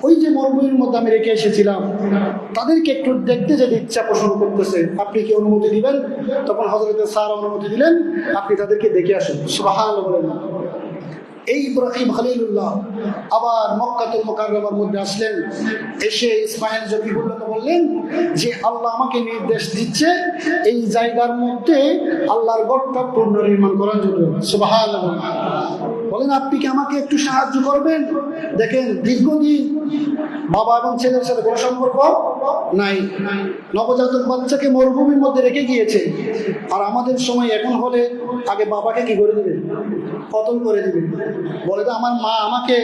ওই যে মরুভূমির মধ্যে আমি রেখে এসেছিলাম, তাদেরকে একটু দেখতে যেতে ইচ্ছা পোষণ করতেছে, আপনি কি অনুমতি দিবেন? তখন হযরতে সারা অনুমতি দিলেন, আপনি তাদেরকে দেখে আসুন। সুবহানাল্লাহ বলেন। এই ইব্রাহিম খলিলুল্লাহ আবার মক্কাতুল মুকাররমার মধ্যে আসলেন। এসে ইসমাঈল জবিহুল্লাহকে বললেন যে আল্লাহ আমাকে নির্দেশ দিচ্ছে এই জায়গার মধ্যে আল্লাহর ঘরটা পুনর্নির্মাণ করার জন্য। সুবহানাল্লাহ। বলেন, আপনি কি আমাকে একটু সাহায্য করবেন? দেখেন, দীর্ঘদিন বাবা এবং ছেলের সাথে কোনো সম্পর্ক নাই, নবজাতক বাচ্চাকে মরুভূমির মধ্যে রেখে গিয়েছে। আর আমাদের সময় এখন হলে আগে বাবাকে কি করে দিবে? কতল করে দিবে। বলে তো আমার মা আমাকে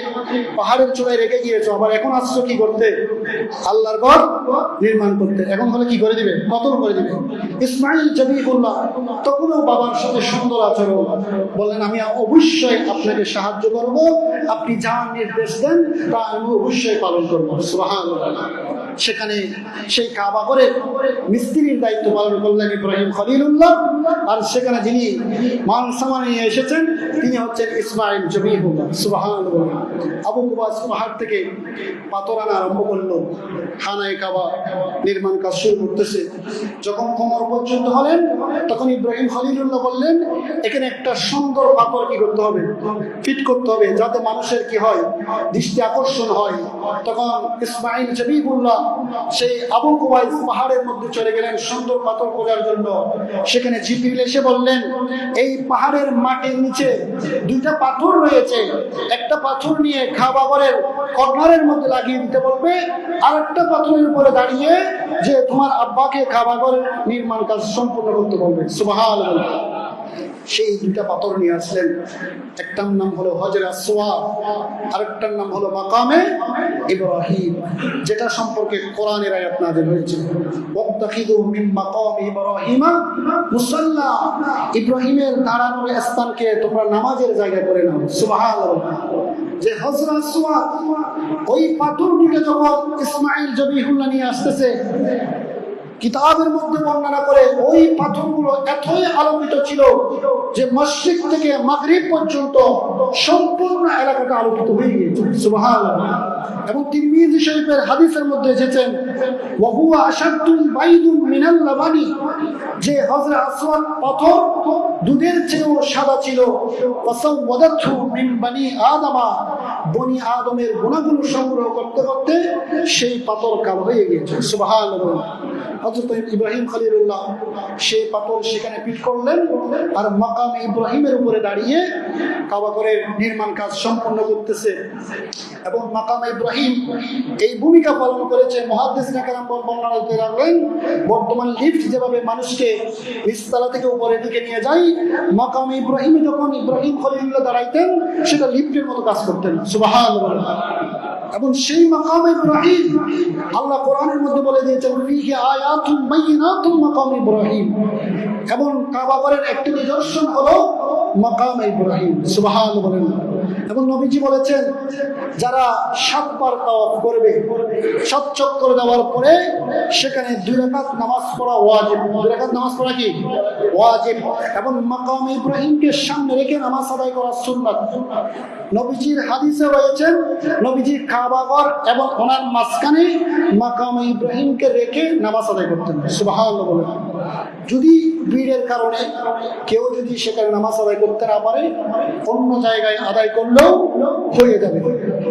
পাহাড়ের চূড়ায় রেখে গিয়েছে, আবার এখন আসছো কি করতে? আল্লাহর ঘর নির্মাণ করতে। এখন হলে কি করে দিবে? কতল করে দিবে। ইসমাঈল জবিহুল্লাহ তখনও বাবার সাথে সুন্দর আচরণ। বললেন, আমি অবশ্যই আপনাকে সাহায্য করব, আপনি যা নির্দেশ দেন তা আমি অবশ্যই পালন করবো। সুবহানাল্লাহ। সেখানে সেই কাবা ঘরে মিস্ত্রির দায়িত্ব পালন করলেন ইব্রাহিম খলিলুল্লাহ। আর সেখানে যিনি মান সামান নিয়ে এসেছেন তিনি হচ্ছেন ইসমাঈল জবিহুল্লাহ। সুবহানাল্লাহ। আবু কুবাস পাহাড় থেকে পাথর আনা আরম্ভ করলো, খানায়ে কাবা নির্মাণ কাজ শুরু করতেছে। যখন কোমর পর্যন্ত হলেন তখন ইব্রাহিম খলিলুল্লাহ বললেন, এখানে একটা সুন্দর পাথর কি করতে হবে? ফিট করতে হবে, যাতে মানুষের কি হয়? দৃষ্টি আকর্ষণ হয়। তখন ইসমাঈল জবিহুল্লাহ সেই আবু কুবাইস পাহাড়ের মধ্যে চলে গেলেন সুন্দর পাথর খোঁজার জন্য। সেখানে জিবরিল এসে বললেন, এই পাহাড়ের মাটির নিচে দুইটা পাথর রয়েছে, একটা পাথর নিয়ে কাবা ঘরের কর্নারের মধ্যে লাগিয়ে দিতে বলবে, আর একটা পাথরের উপরে দাঁড়িয়ে যে তোমার আব্বাকে কাবা ঘরের নির্মাণ কাজ সম্পূর্ণ করতে বলবে। সুবহানাল্লাহ। সেই দুইটা পাথর নিয়ে আসলেন। একটার নাম হলো হজরে আসওয়াদ, আরেকটার নাম হলো মাকামে ইব্রাহিম, যেটা সম্পর্কে কোরআনের আয়াত নাযিল হয়েছে, ওয়াত্তাখিযু মিন মাকামি ইব্রাহিমা মুসাল্লা। ইব্রাহিমের দাঁড়ানোর স্থানকে তোমরা নামাজের জায়গা করে নাও। সুবহানাল্লাহ। যে হজরে আসওয়াদ, ওই পাথরগুলো যখন ইসমাঈল জবিহুল্লাহ নিয়ে আসতেছে, কিতাবের মধ্যে বর্ণনা করে ওই পাথরগুলো এতই আলোকিত ছিল যে মসজিদ থেকে মাগরিব পর্যন্ত সম্পূর্ণ এলাকাটা আলোকিত হয়ে গিয়েছে। সুবহানাল্লাহ। এবং তিরমিজি শরীফের হাদিসের মধ্যে এসেছেন, ওয়া হুয়া আশাদ্দুল বাইদুন মিনাল লাবানি, যে হযরত আসওয়াদ পাথর দুধের চেয়েও সাদা ছিল। ওয়াসাওয়াদাতহু মিন বানি আদমা, বনি আদমের গুনাহগুলো সংগ্রহ করতে করতে সেই পাথর কালো হয়ে গিয়েছে। সুবহানাল্লাহ। হযরত ইব্রাহিম খলিলুল্লাহ সেই পাথর সেখানে পিট করলেন আর মাকাম ইব্রাহিমের উপরে দাঁড়িয়ে কাবা ঘরের নির্মাণ কাজ সম্পন্ন করতেছে। এবং মাকাম ইব্রাহিম এই ভূমিকা পালন করেছে। মুহাদ্দিসিনে কেরাম বর্ণনা করতে লাগলেন, বর্তমান লিফট যেভাবে মানুষকে নিচতলা থেকে উপরের দিকে নিয়ে যায়, মাকাম ইব্রাহিম যখন ইব্রাহিম খলিলুল্লাহ দাঁড়াইতেন সেটা লিফটের মতো কাজ করতেন। সুবহানাল্লাহ। এবং সেই মাকাম ইব্রাহিম আল্লাহ কোরআনের মধ্যে বলে দিয়েছেন, ফিহি আয়াতুন বাইয়িনাতুন মাকাম ইব্রাহিম। এবং কাবা ঘরের একটি নিদর্শন হলো মাকাম ইব্রাহিম। সুবহানাল্লাহ। এবং নবীজি বলেছেন, যারা 7 বার তাওয়াফ করবে, 7 চক্কর দেওয়ার পরে সেখানে 2 রাকাত নামাজ পড়া ওয়াজিব। 2 রাকাত নামাজ পড়া কি ওয়াজিব। এবং মাকাম ইব্রাহিমকে সামনে রেখে নামাজ আদায় করা সুন্নাত। নবীজির হাদিসে রয়েছেন, নবীজি কাবা ঘর এবং ওনার মাঝখানে মাকাম ইব্রাহিমকে রেখে নামাজ আদায় করতেন। সুবহানাল্লাহ বলেন। যদি ভিড়ের কারণে কেউ যদি সেখানে নামাজ আদায় করতে না পারে, অন্য জায়গায় আদায় করলেও হয়ে যাবে।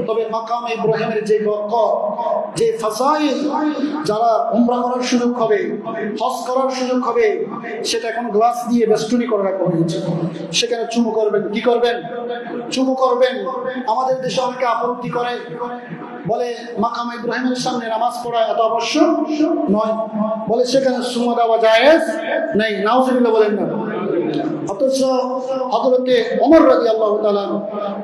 তবে মাকাম ইব্রাহিমের যে বরকত, যে ফাজাইল, যারা উমরা করার সুযোগ হবে, হজ করার সুযোগ হবে, সেটা এখন গ্লাস দিয়ে বেষ্টনী করে রাখা হয়েছে। সেখানে চুমু করবেন। কি করবেন? চুমু করবেন। আমাদের দেশে অনেকে আপত্তি করে, বলে মাকাম ইব্রাহিমের সামনে নামাজ পড়া এত আবশ্যক নয়, বলে সেখানে চুমু দেওয়া জায়েজ নেই। নাউজুবিল্লাহ বলেন না। অথচ হযরতে ওমর রাদিয়াল্লাহু তাআলা,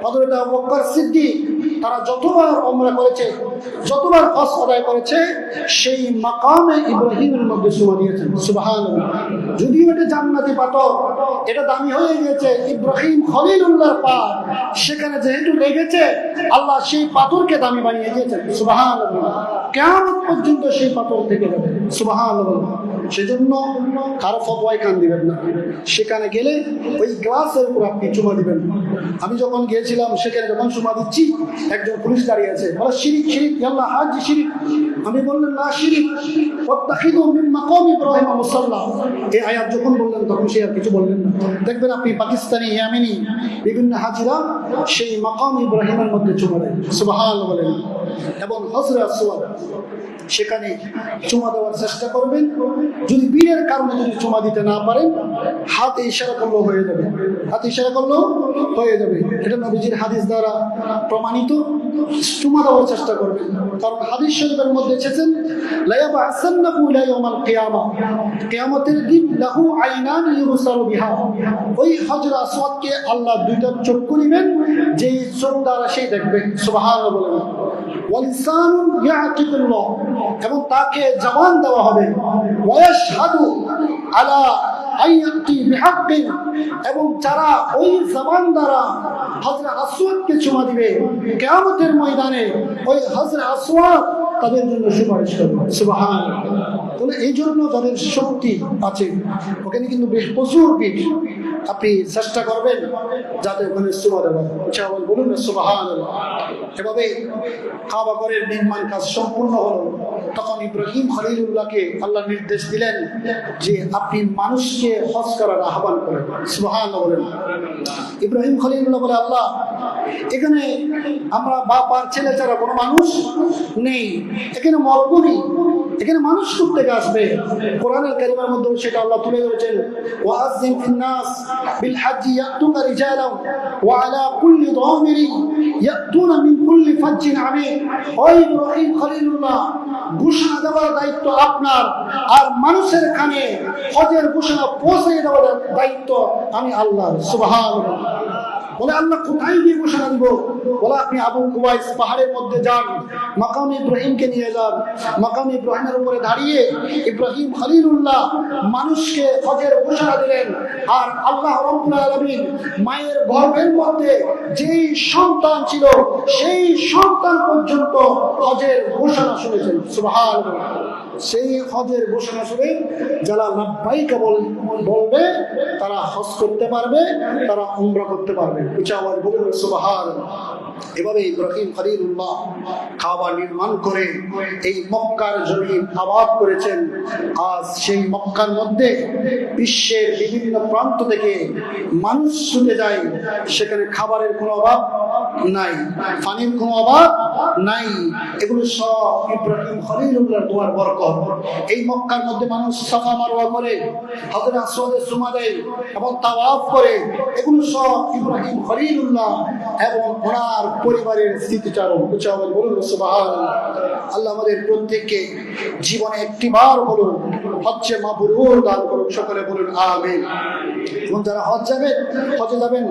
হযরতে আবু বকর সিদ্দিক, তারা যতবার উমরা করেছে, যতবার হজ আদায় করেছে, সেই মাকামে ইব্রাহিমের মধ্যে চুমু দিয়েছেন। সুবহানাল্লাহ। যদিও এটা জান্নাতি পাথর, এটা দামি হয়ে গেছে, ইব্রাহিম খলিলুল্লাহর পা, সেখানে যেহেতু লেগেছে, আল্লাহ সেই পাথরকে দামি বানিয়ে দিয়েছেন। সুবহানাল্লাহ। কিয়ামত পর্যন্ত সেই পাথর থেকে যাবে। সুবহানাল্লাহ। সেজন্য কারো ফতোয়ায় কান দিবেন না। সেখানে গেলে ওই গ্লাসের উপর আপনি চুমা দিবেন। আমি যখন গিয়েছিলাম, সেখানে যখন চুমা দিচ্ছি, একজন পুলিশ দাঁড়িয়ে আছে, বলে শিরিক শিরিক, আল্লাহ হাজ শিরিক। আমি বললেন, না শিরিক, ওয়াত্তাখিযু মিন মাকাম ইব্রাহিম মুসাল্লা। এই আয়াত যখন বললেন, তখন সে আর কিছু বললেন না। দেখবেন আপনি পাকিস্তানি, ইয়ামেনি বিভিন্ন হাজিরা সেই মাকাম ইব্রাহিমের মধ্যে চুমা দেয়। সুবহানাল্লাহ বলেন। এবং হজরে আসওয়াদ, সেখানে চুমা দেওয়ার চেষ্টা করবেন। যদি বীরের কারণে যদি চুমা দিতে না পারেন, হাতে ইশারা করলেও হয়ে যাবে। হাতে ইশারা করলেও হয়ে যাবে। এটা নবীজির হাদিস দ্বারা প্রমাণিত। চুমা দেওয়ার চেষ্টা করবেন, কারণ হাদিস শরীফের মধ্যে এসেছেন, লা ইয়াবআসান্নাহু ইলা ইয়াউমিল কিয়ামাহ, কিয়ামতের দিন লাহু আইনান ইউবসারু বিহা। ওই হজরে আসওয়াদকে আল্লাহ 2টা চক্ষু দিবেন, যেই চোখ দ্বারা সেই দেখবে। সুবহানাল্লাহ বলেন। ওয়ালিসানুন ইয়াকিবুল্লাহ, এবং তাকে জবান দেওয়া হবে। ওয়াশহাদু আলা আইয়াতি বিহাক্কিন, এবং যারা ওই জবান দ্বারা হযরত আসওয়াদকে চুমা দিবে, কিয়ামতের ময়দানে ওই হযরত আসওয়াদ তাদের জন্য সুপারিশ করবে। সুবহানাল্লাহ। তাহলে এই জন্য যাদের শক্তি আছে, ওখানে কিন্তু বেশ প্রচুর ভিড়, আপনি চেষ্টা করবেন যাতে ওখানে চুমা দেবেন। বলুন না সুবহানাল্লাহ। এভাবে কাবা ঘরের নির্মাণ কাজ সম্পূর্ণ হলো। তখন ইব্রাহিম খলিলুল্লাহকে আল্লাহ নির্দেশ দিলেন যে আপনি মানুষকে হজ করার আহ্বান করেন। সুবহানাল্লাহ বলেন। ইব্রাহিম খলিলুল্লাহ বলে, আল্লাহ, এখানে আমরা বাপ আর ছেলে ছাড়া কোনো মানুষ নেই, এখানে মরুভূমি, এখানে মানুষ থেকে আসবে। কোরআনুল কারীমের মধ্যে সেটা আল্লাহ তুলে ধরেছেন, ওয়াআযিম ফিন নাস বিল হাজ্জি ইয়াতুকা রিজালান ওয়া আলা কুল্লি দামিরি ইয়াতুনা মিন কুল্লি ফাজ্জিন আমিক। ও ইব্রাহিম খলিলুল্লাহ, ঘোষণা দেওয়ার দায়িত্ব আপনার, আর মানুষের কানে হজের ঘোষণা পৌঁছে দেওয়ার দায়িত্ব আমি আল্লাহর। সুবহানাল্লাহ। বলে, আল্লাহ কোথায় গিয়ে ঘোষণা দিব? বলে, আপনি আবু কুবাইস পাহাড়ের মধ্যে যান, মাকাম ইব্রাহিমকে নিয়ে যান। মাকাম ইব্রাহিমের উপরে দাঁড়িয়ে ইব্রাহিম খলিলুল্লাহ মানুষকে হজের ঘোষণা দিলেন। আর আল্লাহ রাব্বুল আলামিন মায়ের গর্ভের মধ্যে যেই সন্তান ছিল, সেই সন্তান পর্যন্ত হজের ঘোষণা শুনেছেন। সুবহানাল্লাহ। সেই হজের ঘোষণা শুনে যারা লাব্বাইকা বলবে, তারা হজ করতে পারবে, তারা উমরা করতে পারবে। উচ্চ আওয়াজ বলুন সুবহানাল্লাহ। এভাবে ইব্রাহিম খলিলুল্লাহ কাবা নির্মাণ করে এই মক্কার জমিন আবাদ করেছেন। আজ সেই মক্কার মধ্যে বিশ্বের বিভিন্ন প্রান্ত থেকে মানুষ ছুটে যায়। সেখানে খাবারের কোনো অভাব নাই, পানির কোনো অভাব নাই। এগুলো সব ইব্রাহিম খলিলুল্লাহর দোয়ার বরকত। বরকত। এই মক্কার মধ্যে মানুষ সাফা মারওয়া করে, হযরত আসওয়াদে সুমা দেয় এবং তাওয়াফ করে। এগুলো সব ইব্রাহিম খলিলুল্লাহ এবং ওনার পরিবারের স্মৃতিচারণ। উচ্চারণ বলুন সুবহানাল্লাহ। আল্লাহ আমাদের প্রত্যেককে জীবনে একটিবার হলো হজ্জে মাবরুর দান করুন, সকলে বলুন আমিন। এবং যারা হজে যাবেন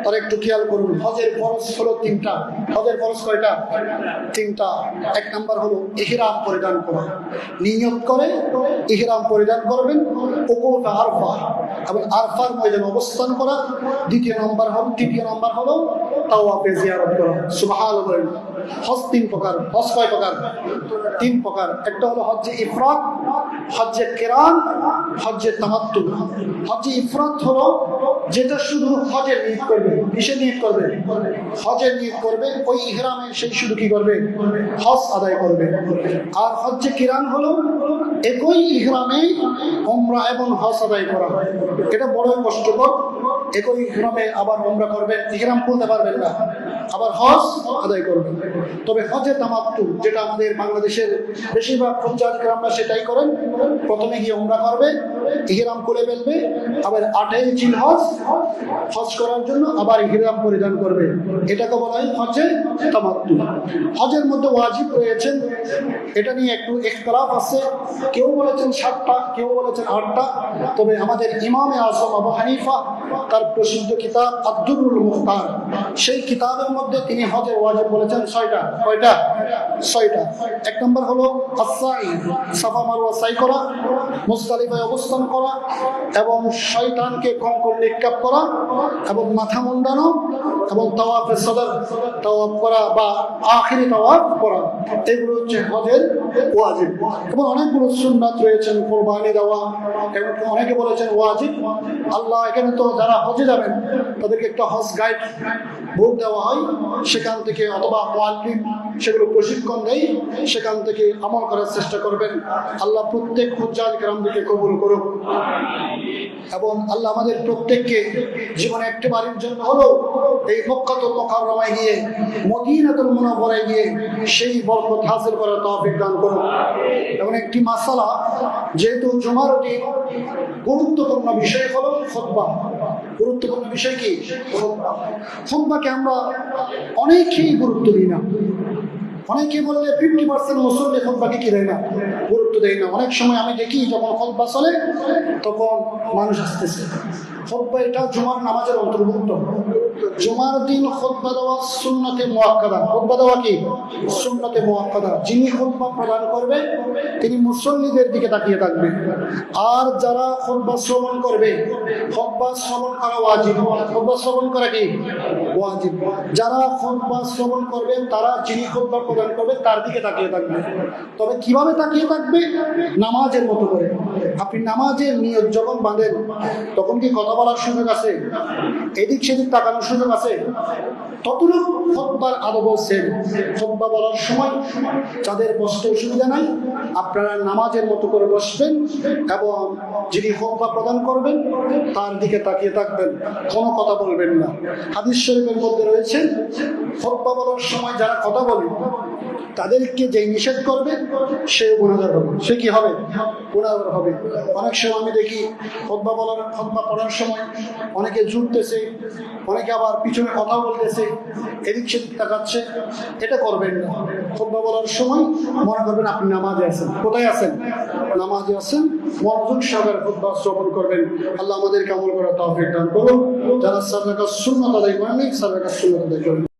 তারা একটু খেয়াল করুন, হজের ফরজ হলো তিনটা। হজের ফরজ কয়টা? তিনটা। এক নাম্বার হলো ইহরাম পরিধান করা, নিয়ত করে ইহরাম পরিধান করবেন, উকুফ আরফা এবং আরফার ময়দানে অবস্থান করা। তৃতীয় নাম্বার হলো তাওয়াফে জিয়ারত করা। সুবহানাল্লাহ। হজ তিন প্রকার। হজ কয় প্রকার? তিন প্রকার। একটা হলো হজ্জে ইফরাদ, হজ্জে কিরান, হজ্জে তামাত্তু। হজ্জে ইফরাদ হলো যেটা শুধু হজের নিয়ত করবে। কিসের নিয়ত করবে? হজের নিয়ত করবে। ওই ইহরামে সেই শুধু কি করবে? হজ আদায় করবে। আর হজ্জে কিরান হলো একই ইহরামে উমরা এবং হজ আদায় করা। এটা বড় কষ্টকর। একই ইহরামে আবার উমরা করবেন, ইহরাম খুলতে পারবেন না, আবার হজ আদায় করবেন। তবে হজে তামাত্তু, যেটা আমাদের বাংলাদেশের বেশিরভাগ হজ্জাজরা সেটাই করেন, প্রথমে গিয়ে উমরা করবে, ইহরাম খুলে ফেলবে, আবার 8ই জিলহজ হজ করার জন্য আবার ইহরাম পরিধান করবে। এটাকে বলা হয় হজে তামাত্তু। হজের মধ্যে ওয়াজিব রয়েছেন, এটা নিয়ে একটু ইখতিলাফ আছে। কেউ বলেছেন 7টা, কেউ বলেছেন 8টা। তবে আমাদের ইমামে আযম আবু হানিফা তার প্রসিদ্ধ কিতাব আদ-দুররুল মুখতার, সেই কিতাবের মধ্যে তিনি হজের ওয়াজিব বলেছেন 6টা। কয়টা? 6টা। এক নম্বর হলো আস-সাই, সাফা মারওয়া সাই করা, মুজদালিফায় অবস্থান করা এবং শয়তানকে কঙ্কর নিক্ষেপ করা এবং মাথা মুন্ডানো এবং তাওয়াফে সদর, তাওয়াফ করা বা আখিরি তাওয়াফ করা। এগুলো হচ্ছে হজের ওয়াজিব। এবং অনেকগুলো সুন্নাত রয়েছেন, কুরবানি দেওয়া, এবং অনেকে বলেছেন ওয়াজিব। আল্লাহ এখানে তো যারা হজে যাবেন তাদেরকে একটা হজ গাইড বুক দেওয়া হয়, সেখান থেকে অথবা মুআল্লিম সেগুলো প্রশিক্ষণ দেয়, সেখান থেকে আমল করার চেষ্টা করবেন। আল্লাহ প্রত্যেক হুজ্জাজ কিরামদেরকে কবুল করুক এবং আল্লাহ আমাদের প্রত্যেককে জীবনে একটি বারের জন্য হলো এই মক্কাতুল মুকাররমায় গিয়ে, মদিনাতুল মুনাওয়ারায় গিয়ে সেই বরকত হাসিল করার তৌফিক দান করুন। এবং একটি মাসালা, যেহেতু জুমার দিন গুরুত্বপূর্ণ বিষয় হলো খুতবা। গুরুত্বপূর্ণ বিষয় কি? খুতবাকে আমরা অনেকেই গুরুত্ব দিই না। অনেকে বললে 50% মুসল্লি খুতবাকে কি দেয় না, গুরুত্ব দেয় না। অনেক সময় আমি দেখি যখন খুতবা চলে তখন মানুষ আসতেছে। খুতবা এটা জুমার নামাজের অন্তর্ভুক্ত। জুমার দিন খুতবা দেওয়া সুন্নতে মুআক্কাদা। খুতবা দেওয়া কি? সুন্নতে মুআক্কাদা। যিনি খুতবা প্রদান করবে তিনি মুসল্লিদের দিকে তাকিয়ে থাকবে। আর যারা খুতবা শ্রবণ করবে, খুতবা শ্রবণ করা ওয়াজিব। খুতবা শ্রবণ করা কি? ওয়াজিব। যারা খুতবা শ্রবণ করবে তারা যিনি খুতবা প্রদান করবে তার দিকে তাকিয়ে থাকবে। তবে কিভাবে তাকিয়ে থাকবে? নামাজের মতো করে। আপনি নামাজের নিয়ত যখন বাঁধেন তখন কি কথা বলার সুযোগ আছে? এদিক সেদিক তাকানোর সুযোগ আছে? ততটুকু খুতবার আদব সেম। খুতবা বলার সময় যাদের বসতে অসুবিধা নাই, আপনারা নামাজের মতো করে বসবেন এবং যিনি খুতবা প্রদান করবেন তার দিকে তাকিয়ে থাকবেন, কোনো কথা বলবেন না। হাদিস শরীফের মধ্যে রয়েছে খুতবা বলার সময় যারা কথা বলে তাদেরকে যে নিষেধ করবে সে গুনাহগার হবে। সে কি হবে? গুনাহগার হবে। অনেক সময় আমি দেখি খুতবা পড়ার সময় অনেকে ঝুঁকতেছে, অনেকে আবার পিছনে কথা বলতেছে, এদিক সেদিক তাকাচ্ছে। এটা করবেন না। খুতবা বলার সময় মনে করবেন আপনি নামাজে আছেন। কোথায় আছেন? নামাজে আছেন। মনোযোগ সহকারে খুতবা শ্রবণ করবেন। আল্লাহ আমাদেরকে আমল করার তৌফিক দান করুন। যারা সালাত সুন্নাত আদায় করেন, সালাত সুন্নাত আদায় করুন।